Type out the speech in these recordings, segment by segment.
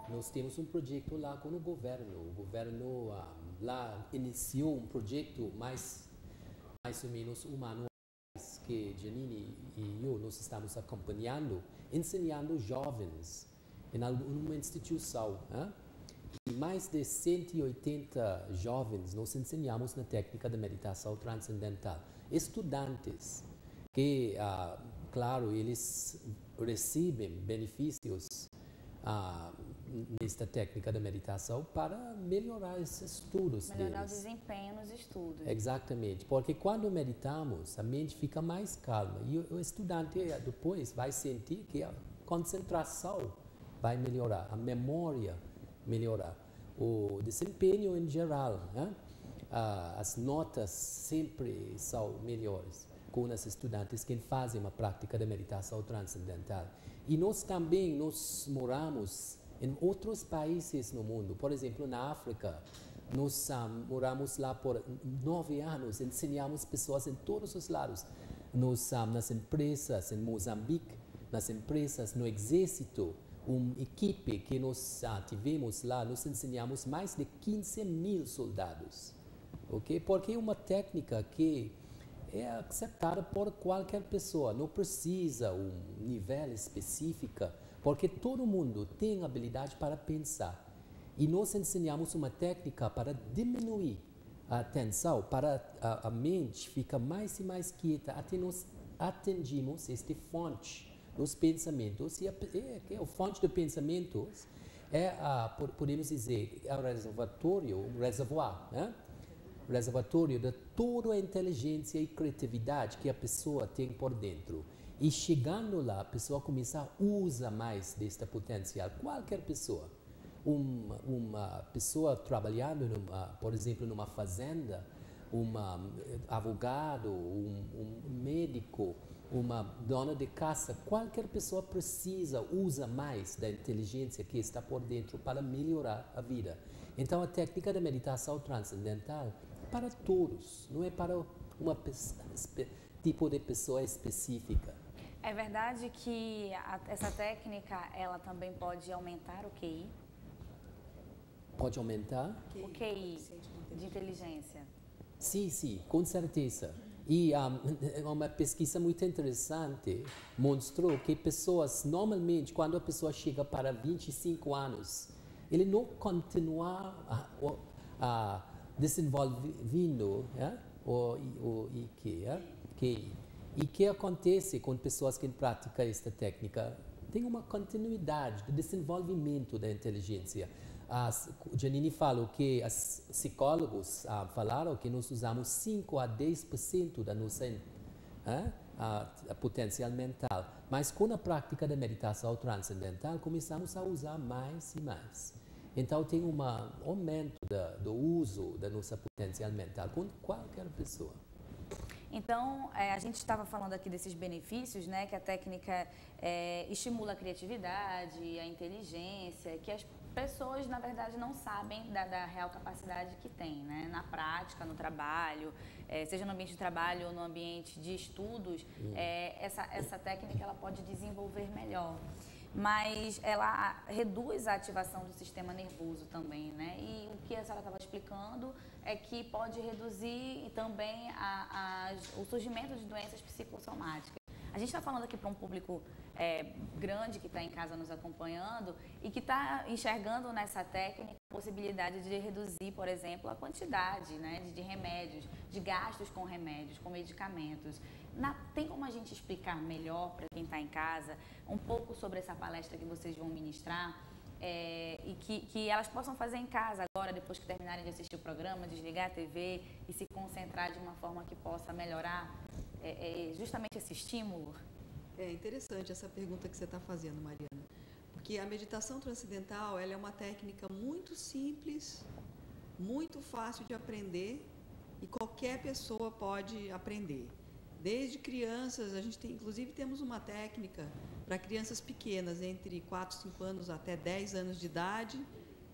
Nós temos um projeto lá com o governo. O governo lá iniciou um projeto mais ou menos um ano que Janine e eu nós estamos acompanhando, ensinando jovens em alguma instituição. E mais de 180 jovens nós ensinamos na técnica de meditação transcendental. Estudantes que, claro, eles recebem benefícios nesta técnica de meditação para melhorar os estudos Melhorar deles. o desempenho nos estudos. Exatamente, porque quando meditamos, a mente fica mais calma e o estudante depois vai sentir que a concentração vai melhorar, a memória melhorar, o desempenho em geral, né? As notas sempre são melhores com os estudantes que fazem uma prática de meditação transcendental. E nós também moramos em outros países no mundo, por exemplo, na África. Nós moramos lá por 9 anos, ensinamos pessoas em todos os lados. Nós, nas empresas em Moçambique, nas empresas, no exército, uma equipe que nós tivemos lá, nós ensinamos mais de 15.000 soldados. Okay? Porque é uma técnica que é aceitada por qualquer pessoa, não precisa um nível específico, porque todo mundo tem habilidade para pensar. E nós ensinamos uma técnica para diminuir a tensão, para a mente ficar mais e mais quieta, até nós atingimos esta fonte dos pensamentos. E a fonte de pensamentos podemos dizer, é o reservatório, um reservoir, né? Reservatório de toda a inteligência e criatividade que a pessoa tem por dentro. E chegando lá, a pessoa começa a usar mais desta potencial. Qualquer pessoa. Uma pessoa trabalhando, por exemplo, numa fazenda, um advogado, um médico, uma dona de casa, qualquer pessoa usa mais da inteligência que está por dentro para melhorar a vida. Então, a técnica da meditação transcendental é para todos, não é para uma tipo de pessoa específica. É verdade que essa técnica, ela também pode aumentar o QI? Pode aumentar? O QI de inteligência. Sim, com certeza. E uma pesquisa muito interessante mostrou que pessoas, normalmente, quando a pessoa chega para 25 anos, ele não continua desenvolvendo o QI. E o que acontece com pessoas que praticam esta técnica? Tem uma continuidade de desenvolvimento da inteligência. Janine falou que os psicólogos falaram que nós usamos 5 a 10% da nossa a potencial mental, mas com a prática da meditação transcendental começamos a usar mais e mais. Então tem um aumento do uso da nossa potencial mental com qualquer pessoa. Então, a gente estava falando aqui desses benefícios, né, que a técnica estimula a criatividade, a inteligência, que as pessoas, na verdade, não sabem da real capacidade que tem, né, na prática, no trabalho, seja no ambiente de trabalho ou no ambiente de estudos, essa técnica ela pode desenvolver melhor. Mas ela reduz a ativação do sistema nervoso também, né? E o que a senhora estava explicando é que pode reduzir também o surgimento de doenças psicossomáticas. A gente está falando aqui para um público grande que está em casa nos acompanhando e que está enxergando nessa técnica a possibilidade de reduzir, por exemplo, a quantidade, né, de remédios, de gastos com remédios, com medicamentos. Tem como a gente explicar melhor para quem está em casa um pouco sobre essa palestra que vocês vão ministrar e que elas possam fazer em casa agora, depois que terminarem de assistir o programa, desligar a TV e se concentrar de uma forma que possa melhorar justamente esse estímulo? É interessante essa pergunta que você está fazendo, Mariana, porque a meditação transcendental ela é uma técnica muito simples, muito fácil de aprender e qualquer pessoa pode aprender. Desde crianças, a gente inclusive temos uma técnica para crianças pequenas, entre 4, 5 anos até 10 anos de idade.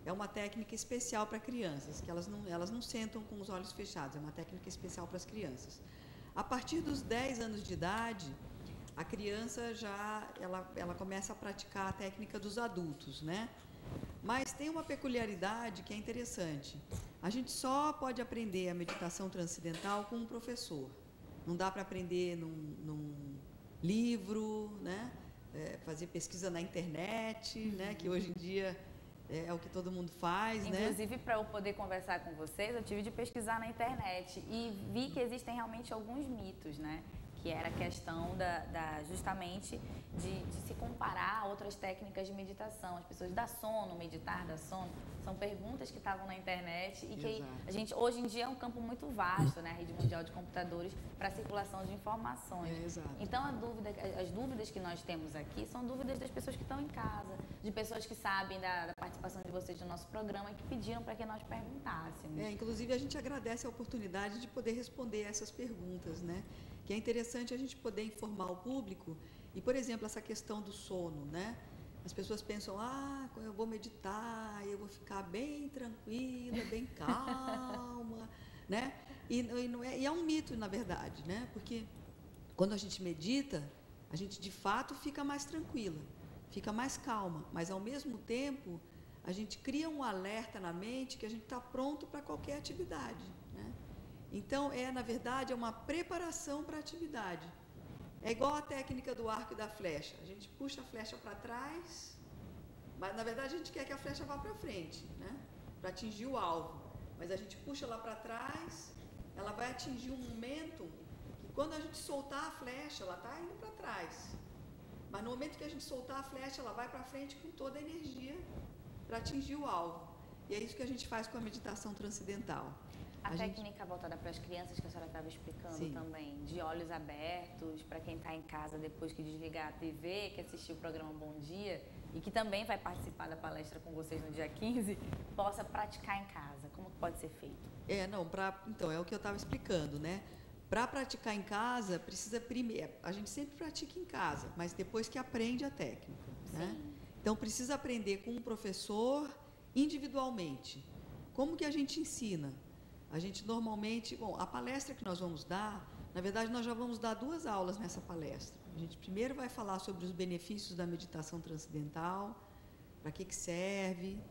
É uma técnica especial para crianças, que elas não sentam com os olhos fechados, é uma técnica especial para as crianças. A partir dos 10 anos de idade, a criança ela começa a praticar a técnica dos adultos, né? Mas tem uma peculiaridade que é interessante. A gente só pode aprender a meditação transcendental com um professor. Não dá para aprender num livro, né? Fazer pesquisa na internet, né? Que hoje em dia é o que todo mundo faz, Inclusive, para eu poder conversar com vocês, eu tive de pesquisar na internet e vi que existem realmente alguns mitos, né? Que era a questão justamente de se comparar a outras técnicas de meditação. As pessoas dá sono, meditar dá sono, são perguntas que estavam na internet e que a gente, hoje em dia, é um campo muito vasto, né? A rede mundial de computadores para circulação de informações. Então, as dúvidas que nós temos aqui são dúvidas das pessoas que estão em casa, de pessoas que sabem da participação de vocês no nosso programa e que pediram para que nós perguntássemos. Inclusive, a gente agradece a oportunidade de poder responder essas perguntas, né? Que é interessante a gente poder informar o público. E, por exemplo, essa questão do sono, né? As pessoas pensam, eu vou meditar, eu vou ficar bem tranquila, bem calma, né? E é um mito, na verdade, né? Porque quando a gente medita, a gente de fato fica mais tranquila, fica mais calma, mas ao mesmo tempo a gente cria um alerta na mente que a gente está pronto para qualquer atividade, né? Então, na verdade, é uma preparação para a atividade. É igual a técnica do arco e da flecha. A gente puxa a flecha para trás, mas, na verdade, a gente quer que a flecha vá para frente, né? Para atingir o alvo. Mas a gente puxa lá para trás, ela vai atingir um momento que, quando a gente soltar a flecha, ela está indo para trás. Mas, no momento que a gente soltar a flecha, ela vai para frente com toda a energia para atingir o alvo. E é isso que a gente faz com a meditação transcendental. A técnica voltada para as crianças que a senhora estava explicando também, de olhos abertos, para quem está em casa depois que desligar a TV, que assistiu o programa Bom Dia e que também vai participar da palestra com vocês no dia 15, possa praticar em casa. Como pode ser feito? Então, é o que eu estava explicando, né? Para praticar em casa, precisa primeiro... A gente sempre pratica em casa, mas depois que aprende a técnica, né? Então, precisa aprender com um professor individualmente. Como que a gente ensina? A gente normalmente, a palestra que nós vamos dar, na verdade, nós já vamos dar 2 aulas nessa palestra. A gente primeiro vai falar sobre os benefícios da meditação transcendental, para que serve,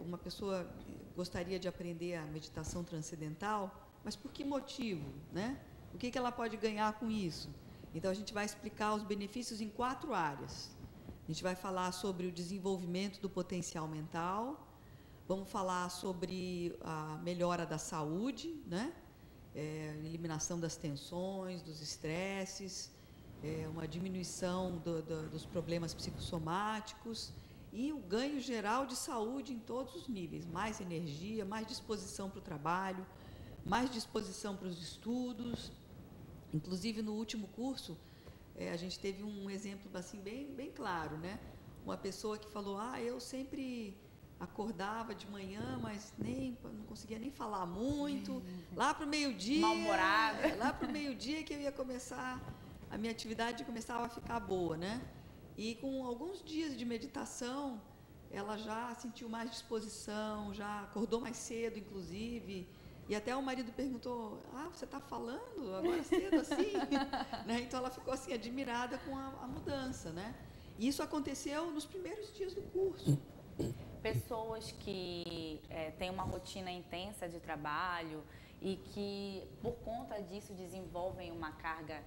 uma pessoa gostaria de aprender a meditação transcendental, mas por que motivo, né? O que ela pode ganhar com isso? Então, a gente vai explicar os benefícios em 4 áreas. A gente vai falar sobre o desenvolvimento do potencial mental, vamos falar sobre a melhora da saúde, né? Eliminação das tensões, dos estresses, uma diminuição dos problemas psicossomáticos e o ganho geral de saúde em todos os níveis. Mais energia, mais disposição para o trabalho, mais disposição para os estudos. Inclusive, no último curso, a gente teve um exemplo assim, bem claro, né? Uma pessoa que falou, eu sempre... acordava de manhã, mas não conseguia nem falar muito. Lá para o meio-dia... Mal-humorada. Lá para o meio-dia que eu ia começar... A minha atividade começava a ficar boa, né? E com alguns dias de meditação, ela já sentiu mais disposição, já acordou mais cedo, inclusive. E até o marido perguntou, você está falando agora cedo assim? Né? Então, ela ficou assim, admirada com a mudança, né? E isso aconteceu nos primeiros dias do curso. Pessoas que têm uma rotina intensa de trabalho e que, por conta disso, desenvolvem uma carga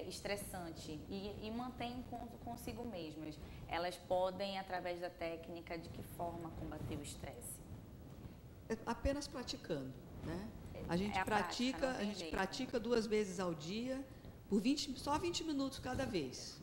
estressante e mantêm consigo mesmas. Elas podem, através da técnica, de que forma combater o estresse? Apenas praticando, né? A gente pratica 2 vezes ao dia, por só 20 minutos cada vez.